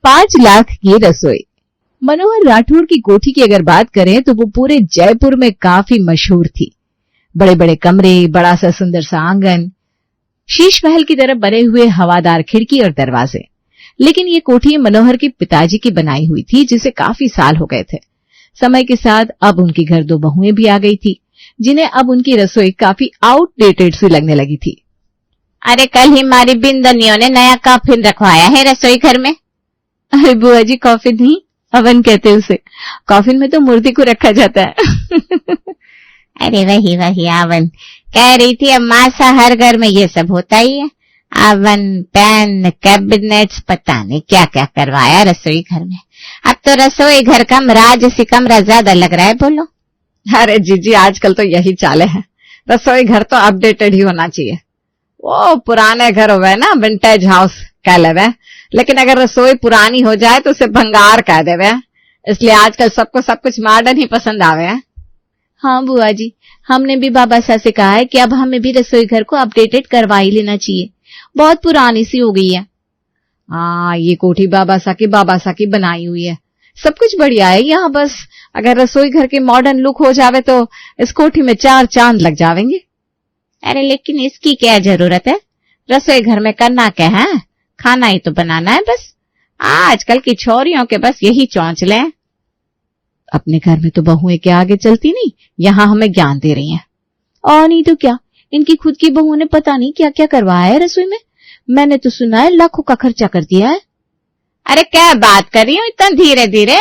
5 लाख की रसोई। मनोहर राठौर की कोठी की अगर बात करें तो वो पूरे जयपुर में काफी मशहूर थी। बड़े बड़े कमरे, बड़ा सा सुंदर सा आंगन, शीश महल की तरह बने हुए हवादार खिड़की और दरवाजे। लेकिन ये कोठी मनोहर के पिताजी की बनाई हुई थी, जिसे काफी साल हो गए थे। समय के साथ अब उनके घर 2 बहुएं भी आ गई थी, जिन्हें अब उनकी रसोई काफी आउटडेटेड सी लगने लगी थी। अरे कल ही हमारी बिंदनियों ने नया कॉफिन रखवाया है रसोई घर में। अरे बुआ जी, कॉफिन नहीं, अवन कहते उसे। कॉफिन में तो मूर्ति को रखा जाता है। अरे वही वही अवन। कह रही थी अम्मा सा हर घर में ये सब होता ही है। अवन, पैन, कैबिनेट्स, पता नहीं क्या क्या करवाया रसोई घर में। अब तो रसोई घर का राजसी कमरा ज्यादा लग रहा है। बोलो। अरे जीजी, आजकल तो यही चाले है। रसोई घर तो अपडेटेड ही होना चाहिए। वो पुराने घर हुए ना, विंटेज हाउस कह लेवे, लेकिन अगर रसोई पुरानी हो जाए तो उसे भंगार कह देवे। इसलिए आजकल सबको सब कुछ मॉडर्न ही पसंद आवे है। हाँ बुआ जी, हमने भी बाबा सा से कहा है कि अब हमें भी रसोई घर को अपडेटेड करवा ही लेना चाहिए। बहुत पुरानी सी हो गई है। हाँ, ये कोठी बाबा सा की बनाई हुई है। सब कुछ बढ़िया है यहाँ, बस अगर रसोई घर के मॉडर्न लुक हो जावे तो इस कोठी में 4 चांद लग जावेंगे। अरे लेकिन इसकी क्या जरूरत है? रसोई घर में करना क्या है? खाना ही तो बनाना है बस। आजकल की छोरियों के बस यही चौंचले हैं। अपने घर में तो बहुएं के आगे चलती नहीं, यहाँ हमें ज्ञान दे रही हैं। और नहीं तो क्या, इनकी खुद की बहुओं ने पता नहीं क्या क्या करवाया है रसोई में। मैंने तो सुना है लाखों का खर्चा कर दिया है। अरे क्या बात कर रही हो इतना धीरे धीरे?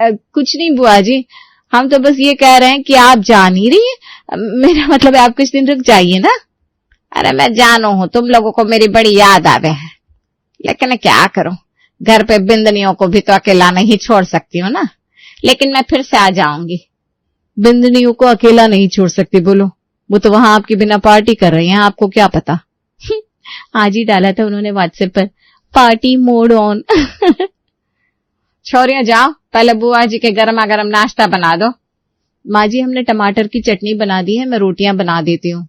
कुछ नहीं बुआ जी, हम तो बस ये कह रहे हैं कि आप जा नहीं रही है। मेरा मतलब है आप कुछ दिन रुक जाइए ना। अरे मैं जानू हूं तुम लोगों को मेरी बड़ी याद आवे है, लेकिन क्या करूं, घर पे बिंदनियों को भी तो अकेला नहीं छोड़ सकती हूँ ना। लेकिन मैं फिर से आ जाऊंगी। बिंदनियों को अकेला नहीं छोड़ सकती बोलो? वो तो वहां आपके बिना पार्टी कर रही हैं, आपको क्या पता। आज ही डाला था उन्होंने व्हाट्सएप पर, पार्टी मोड ऑन। छोरियां जाओ, पहले बुआ जी के गर्मा गर्म नाश्ता बना दो। माँ जी, हमने टमाटर की चटनी बना दी है, मैं रोटियां बना देती हूँ।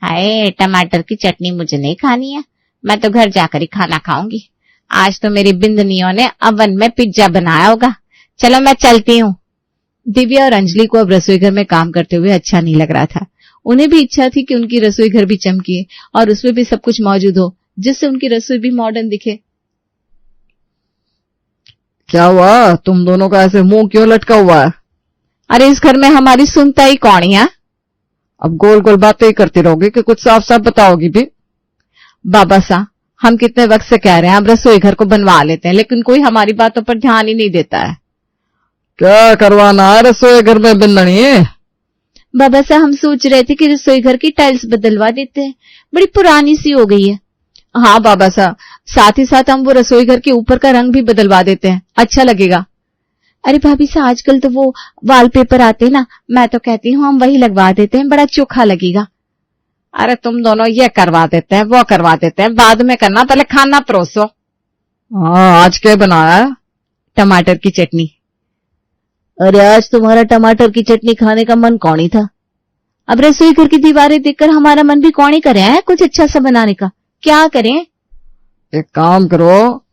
हाय, टमाटर की चटनी मुझे नहीं खानी है, मैं तो घर जाकर ही खाना खाऊंगी। आज तो मेरी बिंदनियों ने अवन में पिज्जा बनाया होगा। चलो मैं चलती हूँ। दिव्या और अंजलि को अब रसोई घर में काम करते हुए अच्छा नहीं लग रहा था। उन्हें भी इच्छा थी कि उनकी रसोई घर भी चमके और उसमें भी सब कुछ मौजूद हो, जिससे उनकी रसोई भी मॉडर्न दिखे। क्या हुआ, तुम दोनों का ऐसे मुंह क्यों लटका हुआ है? अरे इस घर में हमारी सुनता ही कौन है? अब गोल गोल बातें ही करती रहोगी कि कुछ साफ साफ बताओगी भी? बाबा सा, हम कितने वक्त से कह रहे हैं हम रसोई घर को बनवा लेते हैं, लेकिन कोई हमारी बातों पर ध्यान ही नहीं देता है। क्या करवाना है रसोई घर में बिंदनी? बाबा साहब, हम सोच रहे थे कि रसोई घर की टाइल्स बदलवा देते हैं, बड़ी पुरानी सी हो गई है। हाँ बाबा साहब, साथ ही साथ हम वो रसोई घर के ऊपर का रंग भी बदलवा देते हैं, अच्छा लगेगा। अरे भाभी साहब, आजकल तो वो वॉलपेपर आते हैं ना, मैं तो कहती हूँ हम वही लगवा देते हैं, बड़ा चोखा लगेगा। अरे तुम दोनों ये करवा देते हैं वो करवा देते हैं, बाद में करना, पहले खाना परोसो। हाँ, आज क्या बनाया है? टमाटर की चटनी। अरे आज तुम्हारा टमाटर की चटनी खाने का मन कौन ही था। अब रसोई घर की दीवारें देखकर हमारा मन भी कौन ही करे है कुछ अच्छा सा बनाने का। क्या करें? एक काम करो,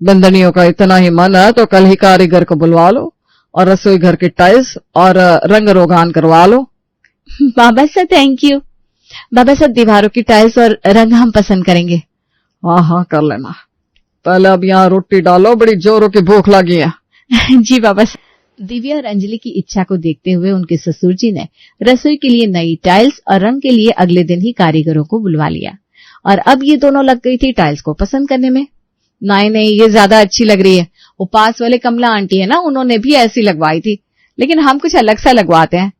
बिंदनियों का इतना ही मन है तो कल ही कारीगर को बुलवा लो और रसोई घर की टाइल्स और रंग रोगान करवा लो। बाबा साहब थैंक यू। बाबा साहब, दीवारों की टाइल्स और रंग हम पसंद करेंगे। हाँ हाँ कर लेना, पहले अब यहाँ रोटी डालो, बड़ी जोरों की भूख लगी है। जी बाबा साहब। दिव्या और अंजलि की इच्छा को देखते हुए उनके ससुर जी ने रसोई के लिए नई टाइल्स और रंग के लिए अगले दिन ही कारीगरों को बुलवा लिया और अब ये दोनों लग गई थी टाइल्स को पसंद करने में। नहीं, ये ज्यादा अच्छी लग रही है। वो पास वाले कमला आंटी है ना, उन्होंने भी ऐसी लगवाई थी, लेकिन हम कुछ अलग सा लगवाते हैं।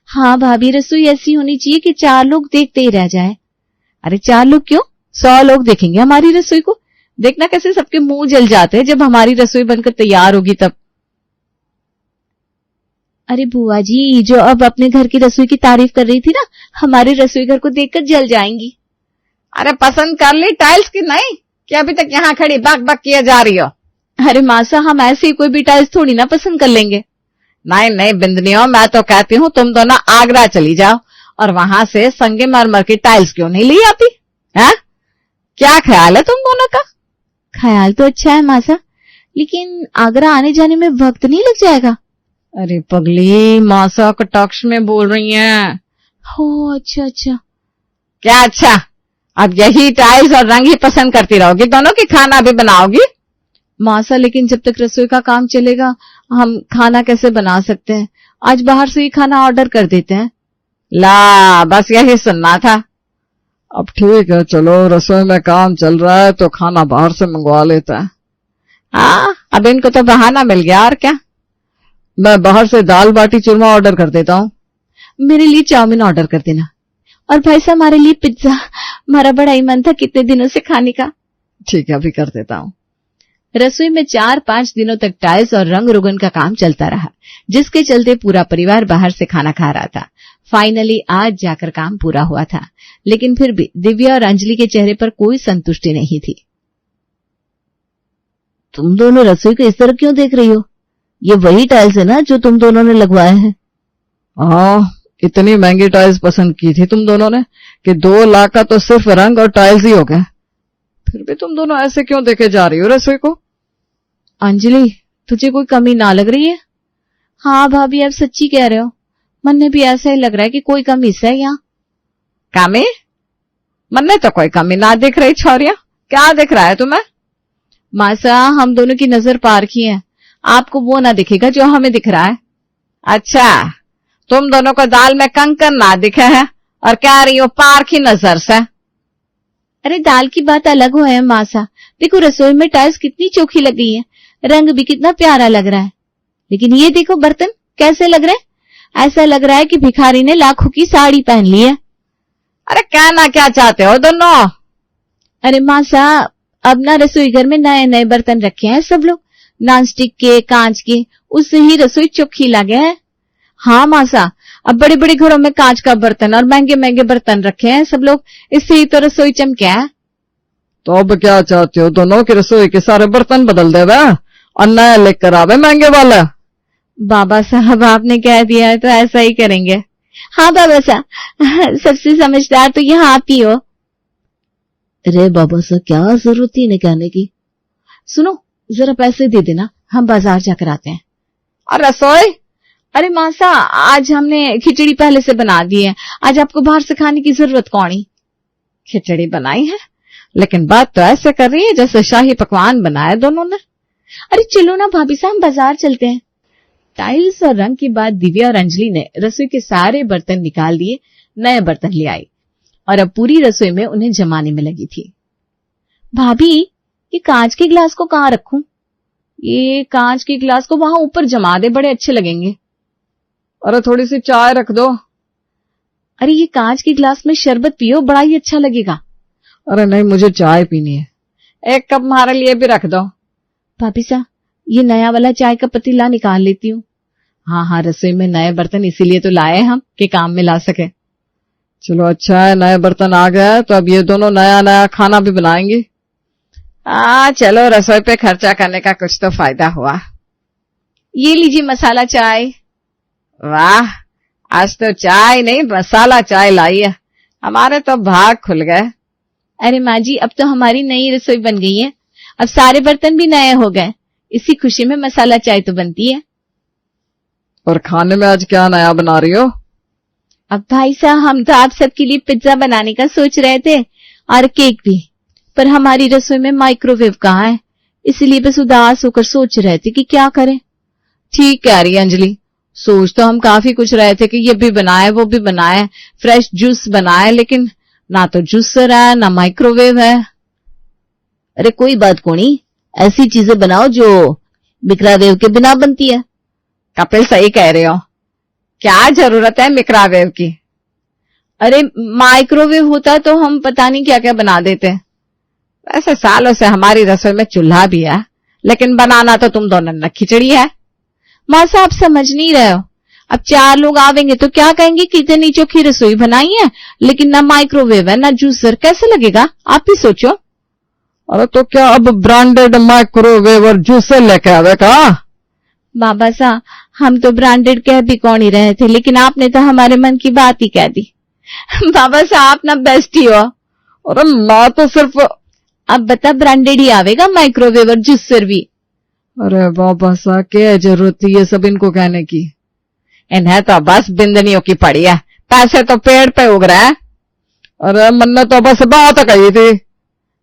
हाँ भाभी, रसोई ऐसी होनी चाहिए कि 4 लोग देखते ही रह जाए। अरे 4 लोग क्यों, 100 लोग देखेंगे हमारी रसोई को। देखना कैसे सबके मुंह जल जाते हैं जब हमारी रसोई बनकर तैयार होगी तब। अरे बुआ जी, जो अब अपने घर की रसोई की तारीफ कर रही थी ना, हमारे रसोई घर को देखकर जल जाएंगी। अरे पसंद कर ली टाइल्स की नहीं कि अभी तक यहाँ खड़ी बक बक किए जा रही हो? अरे मासा, हम ऐसे ही कोई भी टाइल्स थोड़ी ना पसंद कर लेंगे। नहीं बिंदनियों, मैं तो कहती हूँ तुम दोनों आगरा चली जाओ और वहां से संगमरमर की टाइल्स क्यों नहीं ली आती है? क्या ख्याल है तुम दोनों का? ख्याल तो अच्छा है मासा, लेकिन आगरा आने जाने में वक्त नहीं लग जाएगा? अरे पगली, मासा कटाक्ष में बोल रही हैं। हो अच्छा अच्छा। क्या अच्छा? अब यही टाइल्स और रंग ही पसंद करती रहोगी दोनों की, खाना भी बनाओगी? मासा लेकिन जब तक रसोई का काम चलेगा हम खाना कैसे बना सकते हैं? आज बाहर से ही खाना ऑर्डर कर देते हैं। ला, बस यही सुनना था। अब ठीक है, चलो रसोई में काम चल रहा है तो खाना बाहर से मंगवा लेता है। हाँ, अब इनको तो बहाना मिल गया और क्या। मैं बाहर से दाल बाटी चूरमा ऑर्डर कर देता हूँ। मेरे लिए चाउमीन ऑर्डर कर देना। और भाई साहब हमारे लिए पिज्जा, हमारा बड़ा ही मन था कितने दिनों से खाने का। ठीक है, अभी कर देता हूँ। रसोई में 4-5 दिनों तक टाइल्स और रंग रोगन का काम चलता रहा, जिसके चलते पूरा परिवार बाहर से खाना खा रहा था। फाइनली आज जाकर काम पूरा हुआ था, लेकिन फिर भी दिव्या और अंजलि के चेहरे पर कोई संतुष्टि नहीं थी। तुम दोनों रसोई को इस तरह क्यों देख रही हो? ये वही टाइल्स है ना जो तुम दोनों ने लगवाए हैं? हाँ, इतनी महंगी टाइल्स पसंद की थी तुम दोनों ने कि 2 लाख का तो सिर्फ रंग और टाइल्स ही हो गए। फिर भी तुम दोनों ऐसे क्यों देखे जा रही हो रसोई को? अंजलि, तुझे कोई कमी ना लग रही है? हाँ भाभी, आप सच्ची कह रहे हो। मन ने भी ऐसा ही लग रहा है कि कोई कमी है यहाँ। कमी? मन ने तो कोई कमी ना दिख रही छोरिया। क्या दिख रहा है तुम्हें? मासा, हम दोनों की नजर पारखी है, आपको वो ना दिखेगा जो हमें दिख रहा है। अच्छा, तुम दोनों को दाल में कंकन ना दिखे हैं और कह रही हो पारखी नजर से। अरे दाल की बात अलग है मासा, देखो रसोई में टाइल्स कितनी चोखी लग गई है, रंग भी कितना प्यारा लग रहा है। लेकिन ये देखो बर्तन कैसे लग रहे हैं, ऐसा लग रहा है कि भिखारी ने लाखों की साड़ी पहन ली है। अरे कहना क्या चाहते हो दोनों? अरे मासा, अब ना रसोई घर में नए नए बर्तन रखे हैं सब लोग, नॉनस्टिक के, कांच के, उससे ही रसोई चोखी लगे है। हाँ मासा, अब बड़े बड़े घरों में कांच का बर्तन और महंगे महंगे बर्तन रखे हैं सब लोग, इससे ही तो रसोई चमके है। तो अब क्या चाहते हो दोनों की रसोई के सारे बर्तन बदल दे और नया लेकर आवे महंगे वाला? बाबा साहब, आपने कह दिया है तो ऐसा ही करेंगे। हाँ बाबा साहब, सबसे समझदार तो यहाँ आप ही हो। अरे बाबा साहब, क्या जरूरत थी इन्हें कहने की? सुनो, जरा पैसे दे देना, हम बाजार जाकर आते हैं। और रसोई? अरे मासा, आज हमने खिचड़ी पहले से बना दी है, आज आपको बाहर से खाने की जरूरत कौनी? खिचड़ी बनाई है, लेकिन बात तो ऐसे कर रही है जैसे शाही पकवान बनाया दोनों ने। अरे चलो ना भाभी साहब, हम बाजार चलते हैं। टाइल्स और रंग के बाद दिव्या और अंजलि ने रसोई के सारे बर्तन निकाल दिए, नए बर्तन ले आई और अब पूरी रसोई में उन्हें जमाने में लगी थी। भाभी, ये कांच के गिलास को कहाँ रखूं? ये कांच के गिलास को वहां ऊपर जमा दे, बड़े अच्छे लगेंगे। अरे थोड़ी सी चाय रख दो। अरे ये कांच के गिलास में शरबत पियो, बड़ा ही अच्छा लगेगा। अरे नहीं, मुझे चाय पीनी है। एक कप हमारे लिए भी रख दो। भाभी साहब, ये नया वाला चाय का पतीला निकाल लेती हूँ। हाँ, रसोई में नए बर्तन इसीलिए तो लाए हम कि काम में ला सके। चलो अच्छा है, नए बर्तन आ गए तो अब ये दोनों नया नया खाना भी बनाएंगी। चलो, रसोई पे खर्चा करने का कुछ तो फायदा हुआ। ये लीजिए मसाला चाय। वाह, आज तो चाय नहीं मसाला चाय लाई है, हमारे तो भाग खुल गए। अरे माँ जी, अब तो हमारी नई रसोई बन गई है, अब सारे बर्तन भी नए हो गए, इसी खुशी में मसाला चाय तो बनती है। और खाने में आज क्या नया बना रही हो? अब भाई साहब, हम तो आप सबके लिए पिज्जा बनाने का सोच रहे थे और केक भी, पर हमारी रसोई में माइक्रोवेव कहाँ है, इसलिए बस उदास होकर सोच रहे थे कि क्या करें। ठीक कह रही अंजलि, सोच तो हम काफी कुछ रहे थे कि ये भी बनाए वो भी बनाए, फ्रेश जूस बनाए, लेकिन ना तो जूसर है ना माइक्रोवेव है। अरे कोई बात कोनी, ऐसी चीजें बनाओ जो मिक्रोवेव के बिना बनती है। कपिल सही कह रहे हो, क्या जरूरत है मिक्रोवेव की? अरे माइक्रोवेव होता तो हम पता नहीं क्या क्या बना देते। वैसे सालों से हमारी रसोई में चूल्हा भी है, लेकिन बनाना तो तुम दोनों ने खिचड़ी है। माँ साहब समझ नहीं रहे हो, अब 4 लोग आवेंगे तो क्या कहेंगे कि इतनी चोखी रसोई बनाई है लेकिन ना माइक्रोवेव है ना जूसर, कैसे लगेगा? आप ही सोचो। अरे तो क्या अब ब्रांडेड माइक्रोवेव और जूसर लेके आवे का? बाबा साहब, हम तो ब्रांडेड कह भी कौन ही रहे थे, लेकिन आपने तो हमारे मन की बात ही कह दी। बाबा साहब, आप ना बेस्ट ही हो। अरे मैं तो सिर्फ अब बता, ब्रांडेड ही आवेगा माइक्रोवेव और जूसर भी। अरे बाबा सा क्या जरूरत थी ये सब इनको कहने की। इन्हें तो बस बिंदनियों की पड़ी है, पैसे तो पेड़ पे उग रहा है। अरे मन्ने तो बस बात कही थी।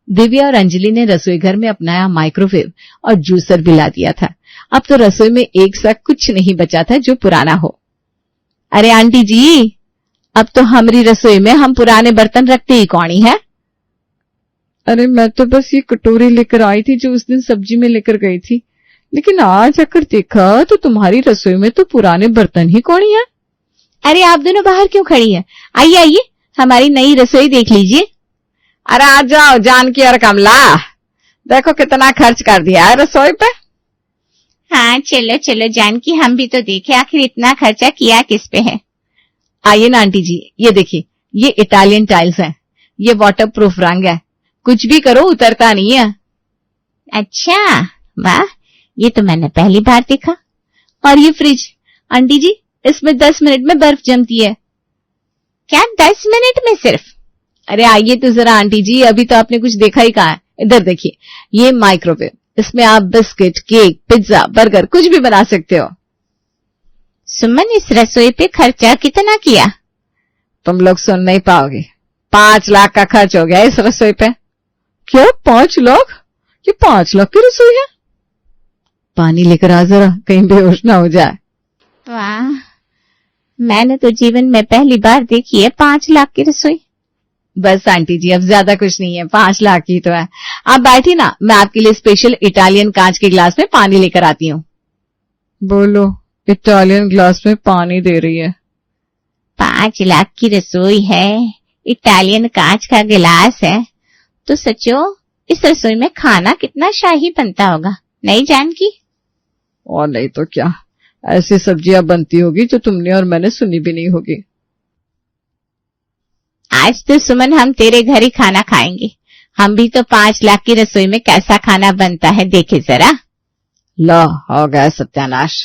दिव्या और अंजलि ने रसोई घर में अपनाया माइक्रोवेव और जूसर भी ला दिया था। अब तो रसोई में एक सा कुछ नहीं बचा था जो पुराना हो। अरे आंटी जी, अब तो हमारी रसोई में हम पुराने बर्तन रखते ही कौन ही है। अरे मैं तो बस ये कटोरी लेकर आई थी जो उस दिन सब्जी में लेकर गई थी, लेकिन आज आकर देखा तो तुम्हारी रसोई में तो पुराने बर्तन ही कौन है। अरे आप दोनों बाहर क्यों खड़ी हैं? आइए आइए, हमारी नई रसोई देख लीजिए। अरे आ जाओ जानकी और कमला, देखो कितना खर्च कर दिया है रसोई पे। हाँ चलो चलो जानकी, हम भी तो देखे आखिर इतना खर्चा किया किस पे है। आइए ना आंटी जी, ये देखिए, ये इटालियन टाइल्स हैं, ये वाटरप्रूफ रंग है, कुछ भी करो उतरता नहीं है। अच्छा वाह, ये तो मैंने पहली बार देखा। और ये फ्रिज आंटी जी, इसमें 10 मिनट में बर्फ जमती है। क्या 10 मिनट में सिर्फ? अरे आइए तो जरा आंटी जी, अभी तो आपने कुछ देखा ही कहा है। इधर देखिए, ये माइक्रोवेव, इसमें आप बिस्किट, केक, पिज्जा, बर्गर कुछ भी बना सकते हो। सुमन, इस रसोई पे खर्चा कितना किया? तुम लोग सुन नहीं पाओगे, 5 लाख का खर्च हो गया इस रसोई पे। क्या 5 लाख? ये 5 लाख की रसोई है? पानी लेकर आ जरा, कहीं बेहोश ना हो जाए। वाह, मैंने तो जीवन में पहली बार देखी है 5 लाख की रसोई। बस आंटी जी, अब ज्यादा कुछ नहीं है, 5 लाख की तो है। आप बैठी ना, मैं आपके लिए स्पेशल इटालियन कांच के गिलास में पानी लेकर आती हूँ। बोलो, इटालियन ग्लास में पानी दे रही है। 5 लाख की रसोई है, इटालियन कांच का गिलास है, तो सचो इस रसोई में खाना कितना शाही बनता होगा, नहीं जानकी? और नहीं तो क्या, ऐसी सब्जियां बनती होगी जो तुमने और मैंने सुनी भी नहीं होगी। आज तो सुमन हम तेरे घर ही खाना खाएंगे, हम भी तो 5 लाख की रसोई में कैसा खाना बनता है देखे जरा। ला, हो गया सत्यानाश।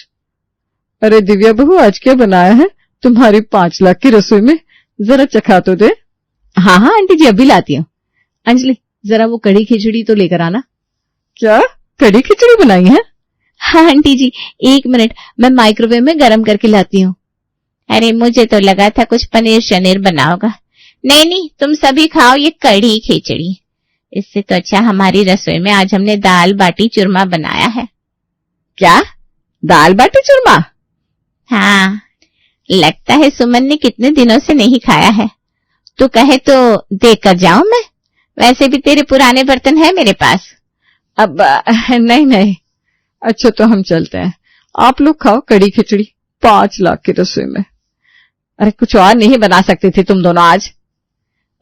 अरे दिव्या बहू, आज क्या बनाया है तुम्हारी 5 लाख की रसोई में? जरा चखा तो दे। हाँ हाँ आंटी जी, अभी लाती हूँ। अंजलि, जरा वो कड़ी खिचड़ी तो लेकर आना। क्या कड़ी खिचड़ी बनाई है? हाँ आंटी जी, 1 मिनट, मैं माइक्रोवेव में गरम करके लाती हूँ। अरे मुझे तो लगा था कुछ पनीर शनीर बनाओगा। नहीं नहीं, तुम सभी खाओ ये कड़ी खिचड़ी। इससे तो अच्छा हमारी रसोई में आज हमने दाल बाटी चूरमा बनाया है। क्या, दाल बाटी चूरमा? हाँ, लगता है सुमन ने कितने दिनों से नहीं खाया है। तो कहे तो देकर जाऊं मैं, वैसे भी तेरे पुराने बर्तन है मेरे पास। अब नहीं नहीं। अच्छा तो हम चलते हैं, आप लोग खाओ कड़ी खिचड़ी 5 लाख की रसोई में। अरे कुछ और नहीं बना सकती थी तुम दोनों आज?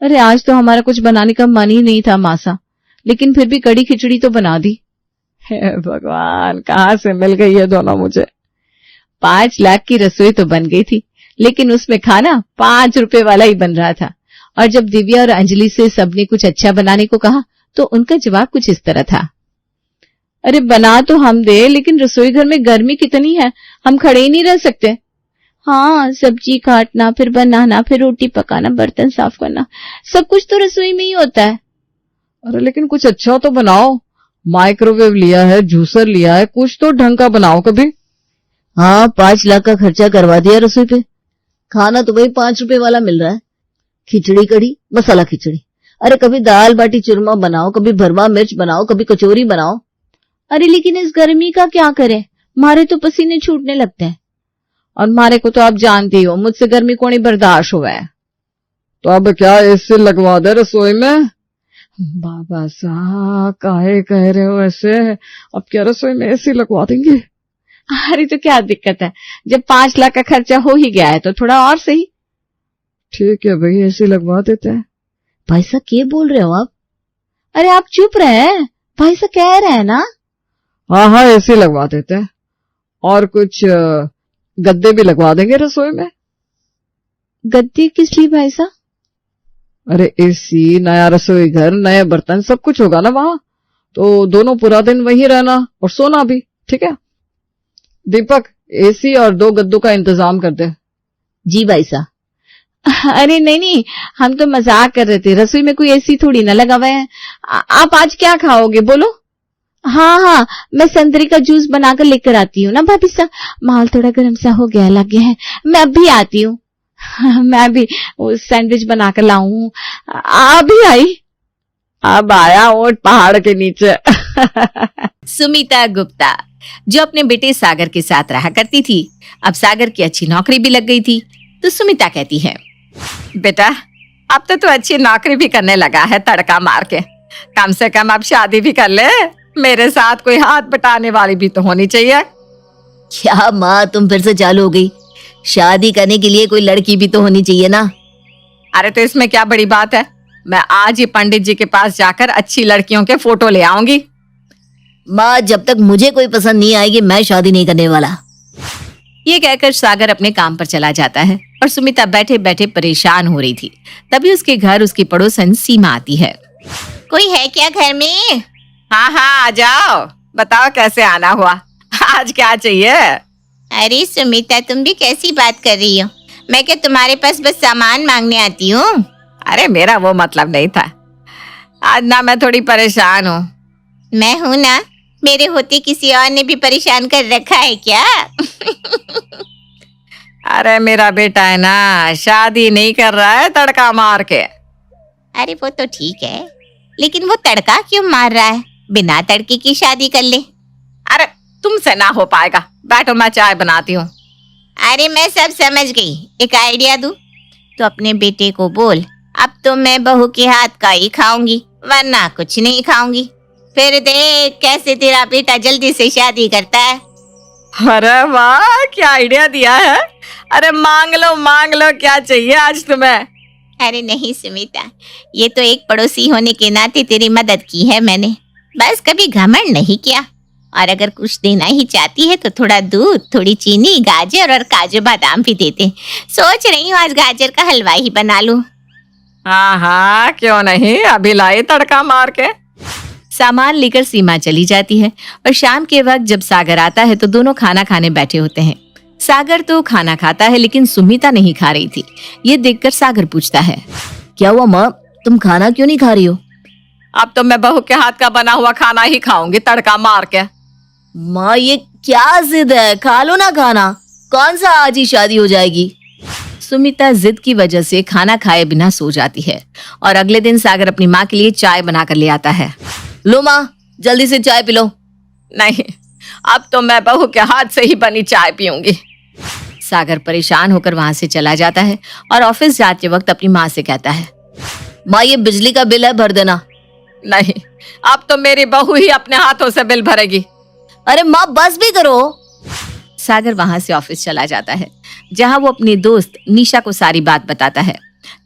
अरे आज तो हमारा कुछ बनाने का मन ही नहीं था मासा, लेकिन फिर भी कड़ी खिचड़ी तो बना दी। हे भगवान, कहाँ से मिल गई ये दोनों मुझे। 5 लाख की रसोई तो बन गई थी, लेकिन उसमें खाना 5 रुपए वाला ही बन रहा था। और जब दिव्या और अंजलि से सबने कुछ अच्छा बनाने को कहा तो उनका जवाब कुछ इस तरह था। अरे बना तो हम दे, लेकिन रसोई घर में गर्मी कितनी है, हम खड़े ही नहीं रह सकते। हाँ, सब्जी काटना, फिर बनाना, फिर रोटी पकाना, बर्तन साफ करना, सब कुछ तो रसोई में ही होता है। अरे लेकिन कुछ अच्छा तो बनाओ, माइक्रोवेव लिया है, जूसर लिया है, कुछ तो ढंग का बनाओ कभी। हाँ, 5 लाख का खर्चा करवा दिया रसोई पे, खाना तो वही 5 रुपए वाला मिल रहा है। खिचड़ी कड़ी, मसाला खिचड़ी, अरे कभी दाल बाटी चूरमा बनाओ, कभी भरवा मिर्च बनाओ, कभी कचौरी बनाओ। अरे लेकिन इस गर्मी का क्या करें, मारे तो पसीने छूटने लगते हैं। और मारे को तो आप जानती हो, मुझसे गर्मी को नहीं बर्दाश्त हुआ है। तो अब क्या एसी लगवा दे रसोई में? बाबा साहब, काहे कह रहे हो ऐसे? अब क्या रसोई में एसी लगवा देंगे? अरे तो क्या दिक्कत है, जब 5 लाख का खर्चा हो ही गया है तो थोड़ा और सही। ठीक है भाई, एसी लगवा देते हैं। भाई साहब क्या बोल रहे हो आप? अरे आप चुप रहे, भाई साहब कह रहे हैं ना। हाँ हाँ, एसी लगवा देते हैं, और कुछ गद्दे भी लगवा देंगे रसोई में। गद्दे किस लिए भाई साहब? अरे एसी, नया रसोई घर, नए बर्तन, सब कुछ होगा ना वहां, तो दोनों पूरा दिन वहीं रहना और सोना भी। ठीक है दीपक, एसी और 2 गद्दों का इंतजाम कर दे। जी भाई साहब। अरे नहीं नहीं, हम तो मजाक कर रहे थे, रसोई में कोई एसी थोड़ी ना लगा हुआ है। आप आज क्या खाओगे बोलो? हाँ हाँ, मैं संतरे का जूस बनाकर लेकर आती हूँ ना भाभी साहब, माहौल थोड़ा गर्म सा हो गया लग गया है, मैं अभी आती हूँ। मैं भी वो सैंडविच बनाकर लाऊं। अभी आई। अब आया ऊंट पहाड़ के नीचे। सुमिता गुप्ता जो अपने बेटे सागर के साथ रहा करती थी, अब सागर की अच्छी नौकरी भी लग गई थी, तो सुमिता कहती है, बेटा अब तो तू अच्छी नौकरी भी करने लगा है तड़का मार के, कम से कम अब शादी भी कर ले, मेरे साथ कोई हाथ बटाने वाली भी तो होनी चाहिए। क्या माँ, तुम फिर से चालू हो गई? शादी करने के लिए कोई लड़की भी तो होनी चाहिए ना। अरे तो इसमें क्या बड़ी बात है, मैं आज ही पंडित जी के पास जाकर अच्छी लड़कियों के फोटो ले आऊंगी। माँ, जब तक मुझे कोई पसंद नहीं आएगी मैं शादी नहीं करने वाला। ये कहकर सागर अपने काम पर चला जाता है और सुमिता बैठे बैठे परेशान हो रही थी। तभी उसके घर उसकी पड़ोसन सीमा आती है। कोई है क्या घर में? हाँ हाँ आ जाओ, बताओ कैसे आना हुआ, आज क्या चाहिए? अरे सुमिता, तुम भी कैसी बात कर रही हो? मैं क्या तुम्हारे पास बस सामान मांगने आती हूँ? अरे मेरा वो मतलब नहीं था, आज ना मैं थोड़ी परेशान हूँ। मैं हूँ ना, मेरे होते किसी और ने भी परेशान कर रखा है क्या? अरे मेरा बेटा है ना, शादी नहीं कर रहा है तड़का मार के। अरे वो तो ठीक है, लेकिन वो तड़का क्यों मार रहा है? बिना तड़के की शादी कर ले। अरे तुमसे ना हो पाएगा, बैठो मैं चाय बनाती हूँ। अरे मैं सब समझ गई, एक आइडिया दूं? तो अपने बेटे को बोल, अब तो मैं बहू के हाथ का ही खाऊंगी, वरना कुछ नहीं खाऊंगी। फिर देख कैसे तेरा बेटा जल्दी से शादी करता है। अरे वाह, क्या आइडिया दिया है। अरे मांग लो, क्या चाहिए आज तुम्हें? अरे नहीं सुमिता, ये तो एक पड़ोसी होने के नाते तेरी मदद की है मैंने, बस कभी घमंड नहीं किया। और अगर कुछ देना ही चाहती है तो थोड़ा दूध, थोड़ी चीनी, गाजर और काजू बादाम भी दे दे। सोच रही हूँ आज गाजर का हलवा ही बना लूं। हाँ हाँ क्यों नहीं, अभी लाई तड़का मार के। सामान लेकर सीमा चली जाती है और शाम के वक्त जब सागर आता है तो दोनों खाना खाने बैठे होते हैं। सागर तो खाना खाता है लेकिन सुमिता नहीं खा रही थी। ये देखकर सागर पूछता है, क्या हुआ माँ, तुम खाना क्यों नहीं खा रही हो? अब तो मैं बहू के हाथ का बना हुआ खाना ही खाऊंगी तड़का मार के। माँ ये क्या जिद है, खा लो ना खाना, कौन सा आज ही शादी हो जाएगी? सुमिता जिद की वजह से खाना खाए बिना सो जाती है और अगले दिन सागर अपनी माँ के लिए चाय बनाकर ले आता है। लो माँ, जल्दी से चाय पी लो। नहीं, अब तो मैं बहू के हाथ से ही बनी चाय पीऊंगी। सागर परेशान होकर वहां से चला जाता है और ऑफिस जाते वक्त अपनी माँ से कहता है, माँ ये बिजली का बिल है, भर देना। नहीं, अब तो मेरी बहू ही अपने हाथों से बिल भरेगी। अरे माँ बस भी करो। सागर वहां से ऑफिस चला जाता है जहां वो अपनी दोस्त निशा को सारी बात बताता है,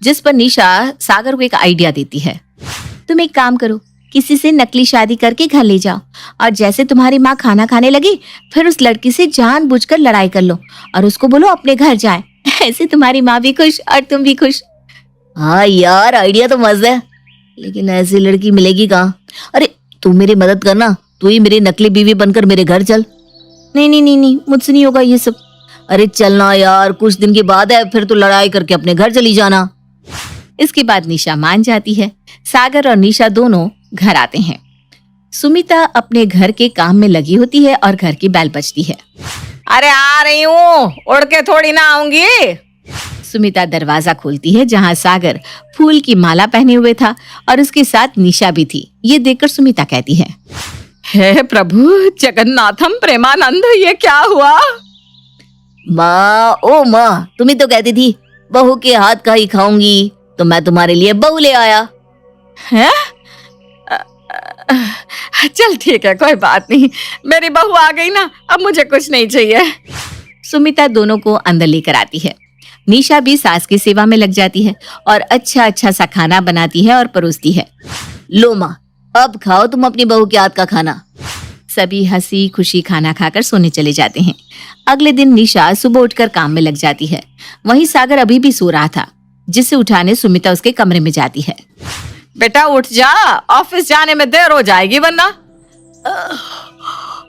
जिस पर निशा सागर को एक आइडिया देती है। तुम एक काम करो, किसी से नकली शादी करके घर ले जाओ और जैसे तुम्हारी माँ खाना खाने लगी फिर उस लड़की से जानबूझकर लड़ाई कर लो और उसको बोलो अपने घर जाए। ऐसे तुम्हारी माँ भी खुश और तुम भी खुश। हाँ यार, आइडिया तो मस्त है, लेकिन ऐसी लड़की मिलेगी कहाँ? अरे तू मेरी मदद करना, तू ही मेरी नकली बीवी बनकर मेरे घर चल। नहीं नहीं नहीं नहीं, मुझसे नहीं होगा ये सब। अरे चलना यार, कुछ दिन की बात है, फिर तो लड़ाई करके अपने घर चली जाना। इसके बाद निशा मान जाती है। सागर और निशा दोनों घर आते हैं। सुमिता अपने घर के काम में लगी होती है और घर की बेल बजती है। अरे आ रही हूँ, उड़ के थोड़ी ना आऊंगी। सुमिता दरवाजा खोलती है जहाँ सागर फूल की माला पहने हुए था और उसके साथ निशा भी थी। ये देखकर सुमिता कहती है, हे प्रभु जगन्नाथम प्रेमानंद, ये क्या हुआ? माँ, ओ माँ, तुम ही तो कहती थी बहू के हाथ का ही खाऊंगी, तो मैं तुम्हारे लिए बहू ले आया। है? चल ठीक है, कोई बात नहीं, मेरी बहू आ गई ना, अब मुझे कुछ नहीं चाहिए। सुमिता दोनों को अंदर लेकर आती है। निशा भी सास की सेवा में लग जाती है और अच्छा अच्छा सा खाना बनाती है और परोसती है। लो माँ, अब खाओ तुम अपनी बहू के हाथ का खाना। सभी हंसी खुशी खाना खाकर सोने चले जाते हैं। अगले दिन निशा सुबह उठकर काम में लग जाती है। वहीं सागर अभी भी सो रहा था, जिसे उठाने सुमिता उसके कमरे में जाती है। बेटा उठ जा, ऑफिस जाने में देर हो जाएगी वरना।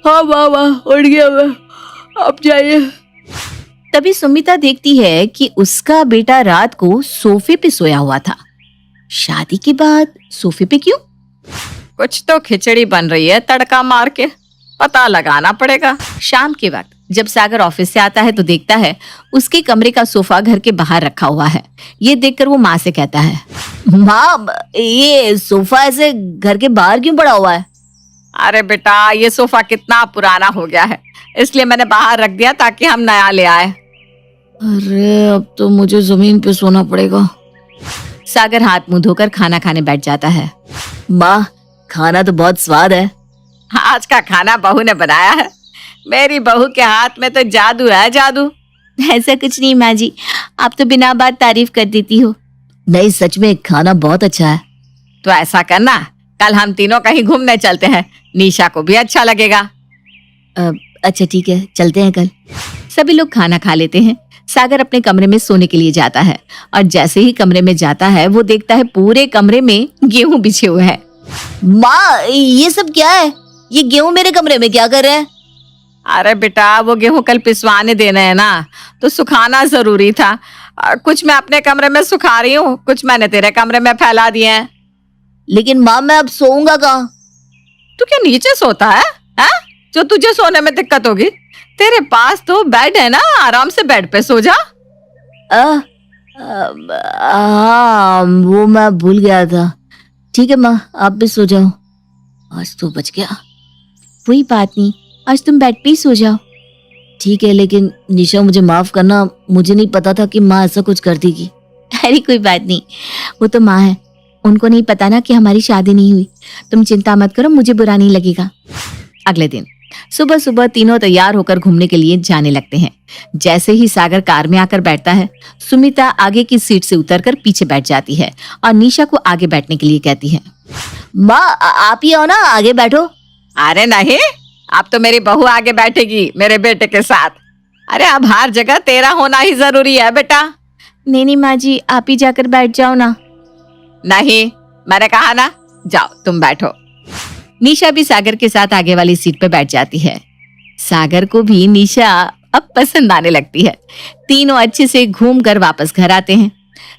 हाँ मामा, उठ गया मैं, अब जाइए। तभी सुमिता देखती है कि उसका बेटा रात को सोफे पे सोया हुआ था। शादी के बाद सोफे पे क्यों? कुछ तो खिचड़ी बन रही है तड़का मार के, पता लगाना पड़ेगा। शाम के वक्त जब सागर ऑफिस से आता है तो देखता है उसके कमरे का सोफा घर के बाहर रखा हुआ है। ये देखकर वो माँ से कहता है, माँ ये सोफा ऐसे घर के बाहर क्यों पड़ा हुआ है? अरे बेटा, ये सोफा कितना पुराना हो गया है, इसलिए मैंने बाहर रख दिया ताकि हम नया ले आए। अरे अब तो मुझे जमीन पे सोना पड़ेगा। सागर हाथ मुंह धोकर खाना खाने बैठ जाता है। माँ खाना तो बहुत स्वाद है। आज का खाना बहू ने बनाया है। मेरी बहू के हाथ में तो जादू है, जादू। ऐसा कुछ नहीं माँ जी, आप तो बिना बात तारीफ कर देती हो। नहीं सच में खाना बहुत अच्छा है। तो ऐसा करना, कल हम तीनों कहीं घूमने चलते हैं, निशा को भी अच्छा लगेगा। अच्छा ठीक है, चलते हैं कल। सभी लोग खाना खा लेते हैं। सागर अपने कमरे में सोने के लिए जाता है और जैसे ही कमरे में जाता है वो देखता है पूरे कमरे में गेहूं बिछे हुए हैं। माँ ये सब क्या है? ये गेहूं मेरे कमरे में क्या कर रहे हैं? अरे बेटा, वो गेहूं कल पिसवाने देने हैं ना, तो सुखाना जरूरी था। कुछ मैं अपने कमरे में सुखा रही हूँ, कुछ मैंने तेरे कमरे में फैला दिए हैं। लेकिन माँ मैं अब सोऊंगा कहाँ? तू क्या नीचे सोता है? जो तुझे सोने में दिक्कत होगी? तेरे पास तो बेड है ना, आराम से बेड पे सो जा। वो मैं भूल गया था। ठीक है माँ, आप भी सो जाओ। आज तो बच गया। कोई बात नहीं, आज तुम बेड पे ही सो जाओ। ठीक है, लेकिन निशा मुझे माफ करना, मुझे नहीं पता था कि माँ ऐसा कुछ कर देगी। अरे कोई बात नहीं, वो तो माँ है, उनको नहीं पता ना कि हमारी शादी नहीं हुई। तुम चिंता मत करो, मुझे बुरा नहीं लगेगा। अगले दिन सुबह सुबह तीनों तैयार होकर घूमने के लिए जाने लगते हैं। जैसे ही सागर कार में आकर बैठता है, सुमिता आगे की सीट से उतरकर पीछे बैठ जाती है और निशा को आगे बैठने के लिए कहती है। माँ आप ही आओ ना, आगे बैठो। अरे नहीं, अब तो मेरी बहू आगे बैठेगी मेरे बेटे के साथ। अरे अब हर जगह तेरा होना ही जरूरी है बेटा। नहीं माँ जी, आप ही जाकर बैठ जाओ ना। नहीं, मैंने कहा ना, जाओ तुम बैठो। निशा भी सागर के साथ आगे वाली सीट पे बैठ जाती है। सागर को भी निशा अब पसंद आने लगती है। तीनों अच्छे से घूम कर वापस घर आते हैं।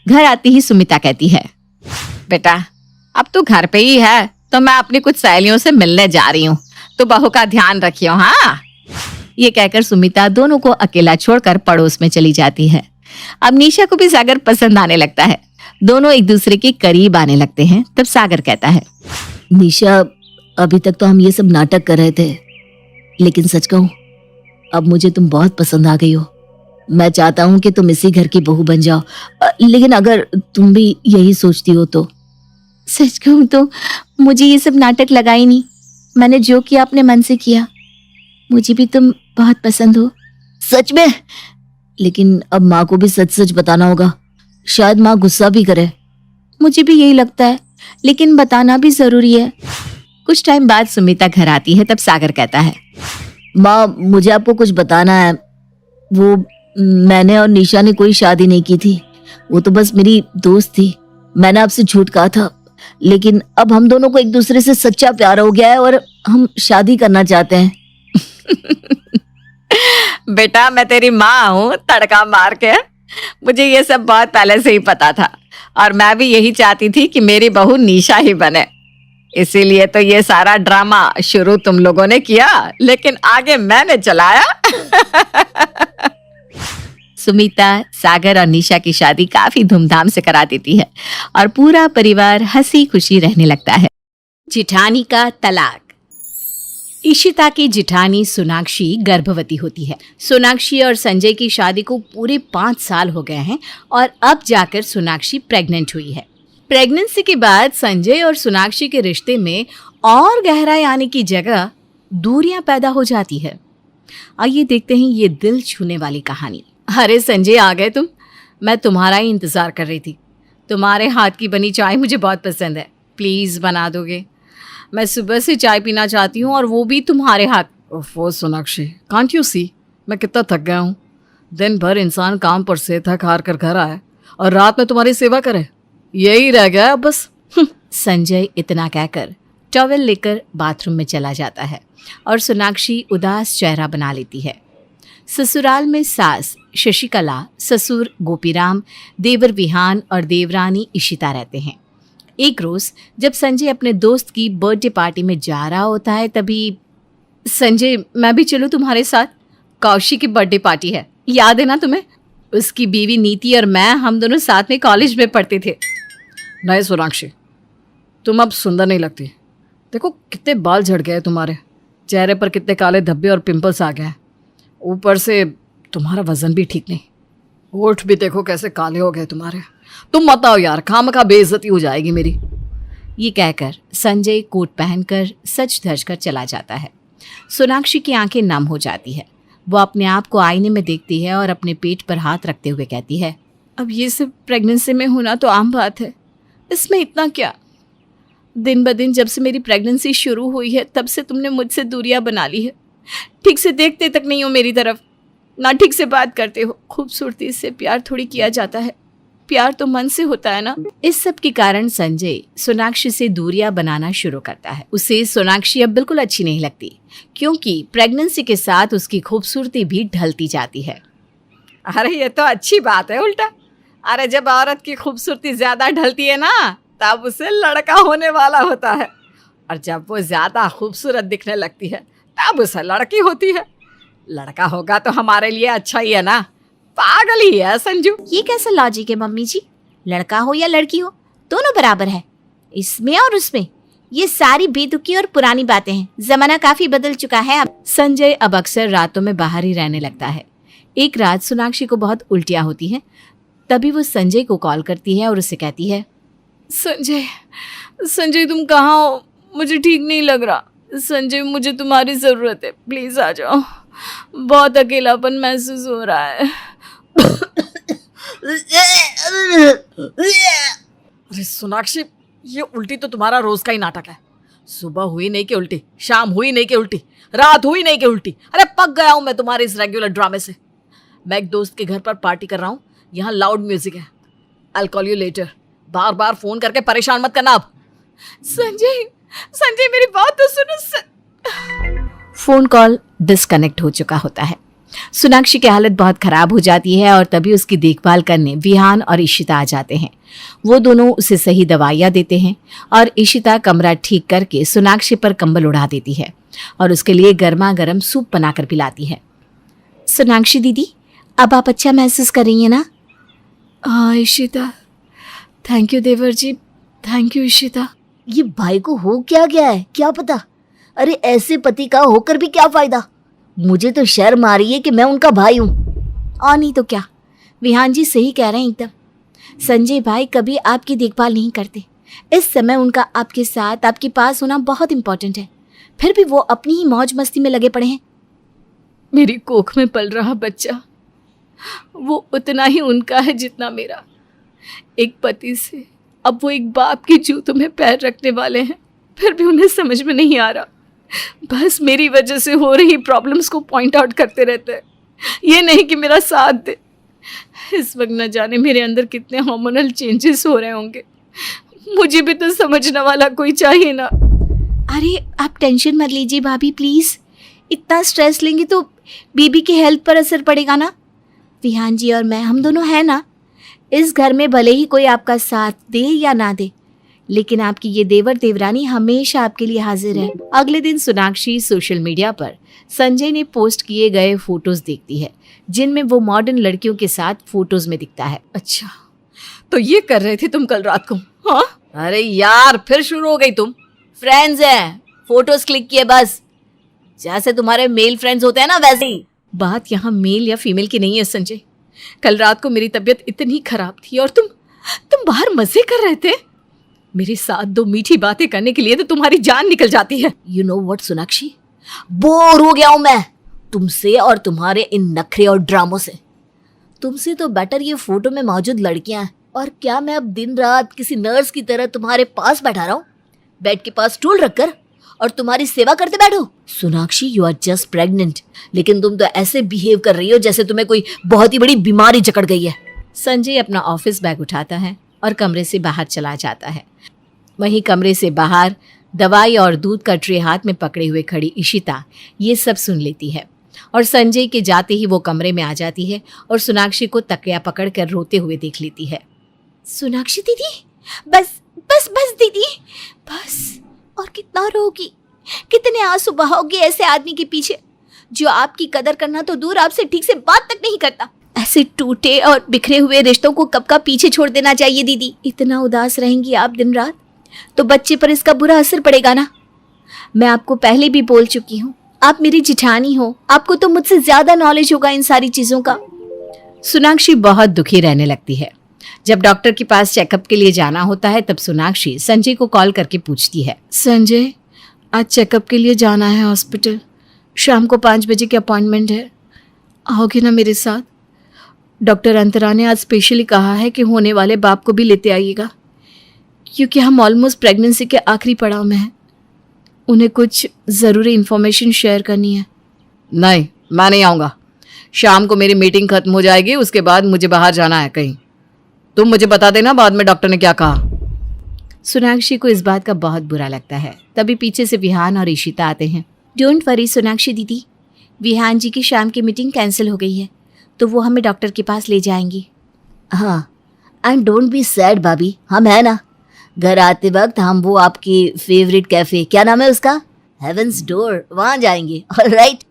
घर आते ही सुमिता कहती है, बेटा अब तू घर पे ही है तो मैं अपनी कुछ सहेलियों से मिलने जा रही हूँ, तो बहू का ध्यान रखियो। हाँ, ये कहकर सुमिता दोनों को अकेला छोड़कर पड़ोस में चली जाती है। अब निशा को भी सागर पसंद आने लगता है। दोनों एक दूसरे के करीब आने लगते हैं। तब सागर कहता है, निशा अभी तक तो हम ये सब नाटक कर रहे थे, लेकिन सच कहूं अब मुझे तुम बहुत पसंद आ गई हो। मैं चाहता हूं कि तुम इसी घर की बहू बन जाओ, लेकिन अगर तुम भी यही सोचती हो तो। सच कहूं तो मुझे ये सब नाटक लगा ही नहीं। मैंने जो किया अपने मन से किया। मुझे भी तुम बहुत पसंद हो। सच में? लेकिन अब माँ को भी सच सच बताना होगा, शायद माँ गुस्सा भी करे। मुझे भी यही लगता है, लेकिन बताना भी जरूरी है। कुछ टाइम बाद सुमिता घर आती है। तब सागर कहता है, माँ मुझे आपको कुछ बताना है। वो मैंने और निशा ने कोई शादी नहीं की थी, वो तो बस मेरी दोस्त थी। मैंने आपसे झूठ कहा था, लेकिन अब हम दोनों को एक दूसरे से सच्चा प्यार हो गया है और हम शादी करना चाहते हैं। बेटा मैं तेरी माँ हूँ तड़का मार के। मुझे ये सब बहुत पहले से ही पता था और मैं भी यही चाहती थी कि मेरी बहू निशा ही बने। इसीलिए तो ये सारा ड्रामा शुरू तुम लोगों ने किया, लेकिन आगे मैंने चलाया। सुमिता सागर और निशा की शादी काफी धूमधाम से करा देती है और पूरा परिवार हंसी खुशी रहने लगता है। जिठानी का तलाक। इशिता की जिठानी सोनाक्षी गर्भवती होती है। सोनाक्षी और संजय की शादी को पूरे 5 साल हो गए हैं और अब जाकर सोनाक्षी प्रेग्नेंट हुई है। प्रेगनेंसी के बाद संजय और सोनाक्षी के रिश्ते में और गहराई आने की जगह दूरियां पैदा हो जाती है। आइए देखते हैं ये दिल छूने वाली कहानी। अरे संजय आ गए तुम, मैं तुम्हारा ही इंतजार कर रही थी। तुम्हारे हाथ की बनी चाय मुझे बहुत पसंद है, प्लीज बना दोगे? मैं सुबह से चाय पीना चाहती हूँ और वो भी तुम्हारे हाथ। ओफो सोनाक्षी, कांट यू सी मैं कितना थक गया हूँ। दिन भर इंसान काम पर से थक हार कर घर आए और रात में तुम्हारी सेवा करे, यही रह गया अब बस। संजय इतना कहकर टॉवेल लेकर बाथरूम में चला जाता है और सोनाक्षी उदास चेहरा बना लेती है। ससुराल में सास शशिकला, ससुर गोपीराम, देवर विहान और देवरानी इशिता रहते हैं। एक रोज जब संजय अपने दोस्त की बर्थडे पार्टी में जा रहा होता है तभी, संजय मैं भी चलूं तुम्हारे साथ, कौशिक की बर्थडे पार्टी है, याद है ना तुम्हें? उसकी बीवी नीति और मैं, हम दोनों साथ में कॉलेज में पढ़ते थे। नहीं सोनाक्षी, तुम अब सुंदर नहीं लगती। देखो कितने बाल झड़ गए तुम्हारे, चेहरे पर कितने काले धब्बे और पिंपल्स आ गए हैं, ऊपर से तुम्हारा वजन भी ठीक नहीं, होठ भी देखो कैसे काले हो गए तुम्हारे। तुम मत आओ यार, खामखा बेइज्जती हो जाएगी मेरी। ये कहकर संजय कोट पहनकर सच धज कर चला जाता है। सोनाक्षी की आंखें नम हो जाती है। वो अपने आप को आईने में देखती है और अपने पेट पर हाथ रखते हुए कहती है, अब ये सब प्रेगनेंसी में होना तो आम बात है, इसमें इतना क्या। दिन ब दिन जब से मेरी प्रेगनेंसी शुरू हुई है तब से तुमने मुझसे दूरियां बना ली है। ठीक से देखते तक नहीं हो मेरी तरफ, ना ठीक से बात करते हो। खूबसूरती से प्यार थोड़ी किया जाता है, प्यार तो मन से होता है ना। इस सब के कारण संजय सोनाक्षी से दूरियां बनाना शुरू करता है। उसे सोनाक्षी अब बिल्कुल अच्छी नहीं लगती, क्योंकि प्रेगनेंसी के साथ उसकी खूबसूरती भी ढलती जाती है। अरे ये तो अच्छी बात है उल्टा। अरे जब औरत की खूबसूरती ज्यादा ढलती है ना तब उसे लड़का होने वाला होता है, और जब वो ज्यादा खूबसूरत दिखने लगती है तब उसे लड़की होती है। लड़का होगा तो हमारे लिए अच्छा ही है ना। पागल ही है संजू। ये कैसा लॉजिक है मम्मी जी? लड़का हो या लड़की हो दोनों बराबर है, इसमें और उसमें। ये सारी बेतुकी और पुरानी बातें हैं, जमाना काफी बदल चुका है अब। संजय अब अक्सर रातों में बाहर ही रहने लगता है। एक रात सोनाक्षी को बहुत उल्टियां होती हैं। तभी वो संजय को कॉल करती है और उसे कहती है, संजय तुम कहाँ हो? मुझे ठीक नहीं लग रहा। संजय मुझे तुम्हारी ज़रूरत है, प्लीज़ आ जाओ, बहुत अकेलापन महसूस हो रहा है। अरे सोनाक्षी, ये उल्टी तो तुम्हारा रोज का ही नाटक है। सुबह हुई नहीं कि उल्टी, शाम हुई नहीं कि उल्टी, रात हुई नहीं कि उल्टी। अरे पक गया हूं मैं तुम्हारे इस रेगुलर ड्रामे से। मैं एक दोस्त के घर पर पार्टी कर रहा हूँ, यहाँ लाउड म्यूजिक है। I call you later. Bar bar phone करके परेशान मत करना अब। संजय मेरी बात तो सुनो। फोन कॉल डिस्कनेक्ट हो चुका होता है। सोनाक्षी की हालत बहुत खराब हो जाती है और तभी उसकी देखभाल करने विहान और इशिता आ जाते हैं। वो दोनों उसे सही दवाइयाँ देते हैं और इशिता कमरा ठीक करके सोनाक्षी पर कंबल उड़ा देती है और उसके लिए गर्मा गर्म सूप बनाकर पिलाती है। सोनाक्षी दीदी, अब आप अच्छा महसूस कर रही हैं ना? हाँ इशिता, थैंक यू देवर जी, थैंक यू इशिता। ये भाई को हो क्या गया है क्या पता। अरे ऐसे पति का होकर भी क्या फायदा। मुझे तो शर्म आ रही है कि मैं उनका भाई हूँ। और नहीं तो क्या, विहान जी सही कह रहे हैं एकदम। संजय भाई कभी आपकी देखभाल नहीं करते। इस समय उनका आपके साथ, आपके पास होना बहुत इंपॉर्टेंट है, फिर भी वो अपनी ही मौज मस्ती में लगे पड़े हैं। मेरी कोख में पल रहा बच्चा वो उतना ही उनका है जितना मेरा। एक पति से अब वो एक बाप के जूतों में पैर रखने वाले हैं, फिर भी उन्हें समझ में नहीं आ रहा। बस मेरी वजह से हो रही प्रॉब्लम्स को पॉइंट आउट करते रहते हैं, ये नहीं कि मेरा साथ दे। इस वक्त न जाने मेरे अंदर कितने हार्मोनल चेंजेस हो रहे होंगे। मुझे भी तो समझने वाला कोई चाहिए ना। अरे आप टेंशन मत लीजिए भाभी प्लीज। इतना स्ट्रेस लेंगी तो बेबी की हेल्थ पर असर पड़ेगा ना। विहान जी और मैं, हम दोनों हैं ना। इस घर में भले ही कोई आपका साथ दे या ना दे, लेकिन आपकी ये देवर देवरानी हमेशा आपके लिए हाजिर है। अगले दिन सोनाक्षी सोशल मीडिया पर संजय ने पोस्ट किए गए फोटोज देखती है, जिनमें वो मॉडर्न लड़कियों के साथ फोटोज में दिखता है। अच्छा, तो ये कर रहे थे तुम कल रात को? हाँ, अरे यार फिर शुरू हो गई तुम। फ्रेंड्स हैं, फोटोज क्लिक किए बस, जैसे तुम्हारे मेल फ्रेंड्स होते हैं ना वैसे ही। बात यहाँ मेल या फीमेल की नहीं है संजय। कल रात को मेरी तबीयत इतनी खराब थी और तुम बाहर मजे कर रहे थे। मेरे साथ दो मीठी बातें करने के लिए तो तुम्हारी जान निकल जाती है। You know what Sonakshi, bore हो गया हूं मैं तुमसे और तुम्हारे इन नखरे और ड्रामों से। तुमसे तो बेटर ये फोटो में मौजूद लड़कियां हैं। और क्या मैं अब दिन रात किसी नर्स की तरह तुम्हारे पास बैठा रहा हूं, बेड के पास स्टूल रखकर, और तुम्हारी सेवा करते बैठो? Sonakshi, you are just pregnant, लेकिन तुम तो ऐसे बिहेव कर रही हो जैसे तुम्हें कोई बहुत ही बड़ी बीमारी जकड़ गई है। संजय अपना ऑफिस बैग उठाता है और कमरे से बाहर चला जाता है। वहीं कमरे से बाहर दवाई और दूध का ट्रे हाथ में पकड़े हुए खड़ी इशिता ये सब सुन लेती है और संजय के जाते ही वो कमरे में आ जाती है और सोनाक्षी को तकिया पकड़कर रोते हुए देख लेती है। सोनाक्षी दीदी, बस बस बस दीदी, बस। और कितना रोगी, कितने आंसू बहाओगे ऐसे आदमी के पीछे जो आपकी कदर करना तो दूर, आपसे ठीक से बात तक नहीं करता। ऐसे टूटे और बिखरे हुए रिश्तों को कब का पीछे छोड़ देना चाहिए दीदी। इतना उदास रहेंगी आप दिन रात तो बच्चे पर इसका बुरा असर पड़ेगा ना। मैं आपको पहले भी बोल चुकी हूँ, आप मेरी जिठानी हो, आपको तो मुझसे ज्यादा नॉलेज होगा इन सारी चीजों का। सोनाक्षी बहुत दुखी रहने लगती है। जब डॉक्टर के पास चेकअप के लिए जाना होता है तब सोनाक्षी संजय को कॉल करके पूछती है, संजय आज चेकअप के लिए जाना है हॉस्पिटल, शाम को 5 बजे की अपॉइंटमेंट है, आओगे ना मेरे साथ? डॉक्टर अंतरा ने आज स्पेशली कहा है कि होने वाले बाप को भी लेते आइएगा, क्योंकि हम ऑलमोस्ट प्रेगनेंसी के आखिरी पड़ाव में हैं। उन्हें कुछ ज़रूरी इन्फॉर्मेशन शेयर करनी है। नहीं, मैं नहीं आऊँगा। शाम को मेरी मीटिंग खत्म हो जाएगी, उसके बाद मुझे बाहर जाना है कहीं। तुम मुझे बता देना बाद में डॉक्टर ने क्या कहा। सोनाक्षी को इस बात का बहुत बुरा लगता है। तभी पीछे से विहान और ईशिता आते हैं। डोंट वरी सोनाक्षी दीदी, विहान जी की शाम की मीटिंग कैंसिल हो गई है तो वो हमें डॉक्टर के पास ले जाएंगी। हाँ, एंड डोंट बी सैड भाभी, हम है ना। घर आते वक्त हम वो आपकी फेवरेट कैफे, क्या नाम है उसका, हेवंस डोर, वहाँ जाएंगे। ऑलराइट।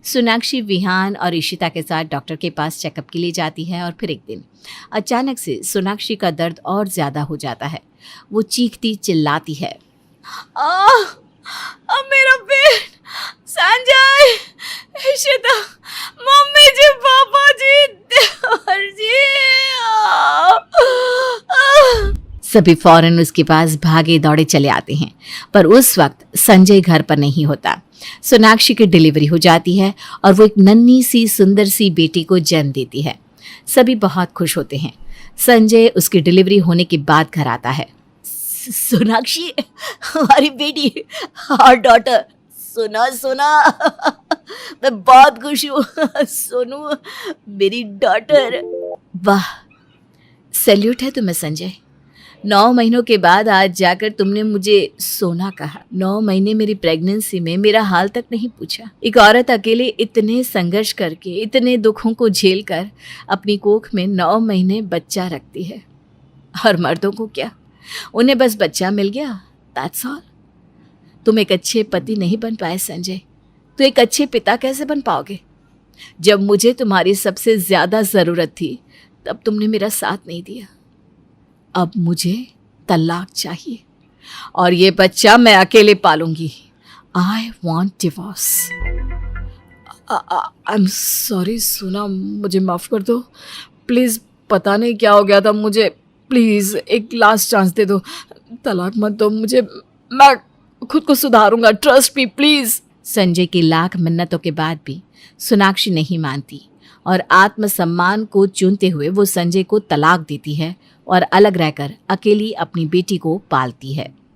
सोनाक्षी विहान और ईशिता के साथ डॉक्टर के पास चेकअप के लिए जाती है और फिर एक दिन अचानक से सोनाक्षी का दर्द और ज्यादा हो जाता है। वो चीखती चिल्लाती है, अब मेरा पेट, संजय, ईशिता, मम्मी जी, पापा जी, देवर जी। सभी फौरन उसके पास भागे दौड़े चले आते हैं, पर उस वक्त संजय घर पर नहीं होता। सोनाक्षी की डिलीवरी हो जाती है और वो एक नन्ही सी सुंदर सी बेटी को जन्म देती है। सभी बहुत खुश होते हैं। संजय उसकी डिलीवरी होने के बाद घर आता है। सोनाक्षी, हमारी बेटी, और डॉटर, सुना सुना, मैं बहुत खुश हूँ। सोनू, मेरी डॉटर। वाह, सैल्यूट है तुम्हें संजय। 9 महीनों के बाद आज जाकर तुमने मुझे सोना कहा। 9 महीने मेरी प्रेगनेंसी में मेरा हाल तक नहीं पूछा। एक औरत अकेले इतने संघर्ष करके, इतने दुखों को झेल कर अपनी कोख में 9 महीने बच्चा रखती है। और मर्दों को क्या, उन्हें बस बच्चा मिल गया, दैट्स ऑल। तुम एक अच्छे पति नहीं बन पाए संजय, तो एक अच्छे पिता कैसे बन पाओगे? जब मुझे तुम्हारी सबसे ज्यादा जरूरत थी तब तुमने मेरा साथ नहीं दिया। अब मुझे तलाक चाहिए और ये बच्चा मैं अकेले पालूंगी। I want divorce. I am sorry सोना, मुझे माफ कर दो प्लीज। पता नहीं क्या हो गया था मुझे, प्लीज एक लास्ट चांस दे दो, तलाक मत दो मुझे, मैं खुद को सुधारूंगा, ट्रस्ट मी प्लीज। संजय की लाख मिन्नतों के बाद भी सोनाक्षी नहीं मानती और आत्मसम्मान को चुनते हुए वो संजय को तलाक देती है और अलग रहकर अकेली अपनी बेटी को पालती है।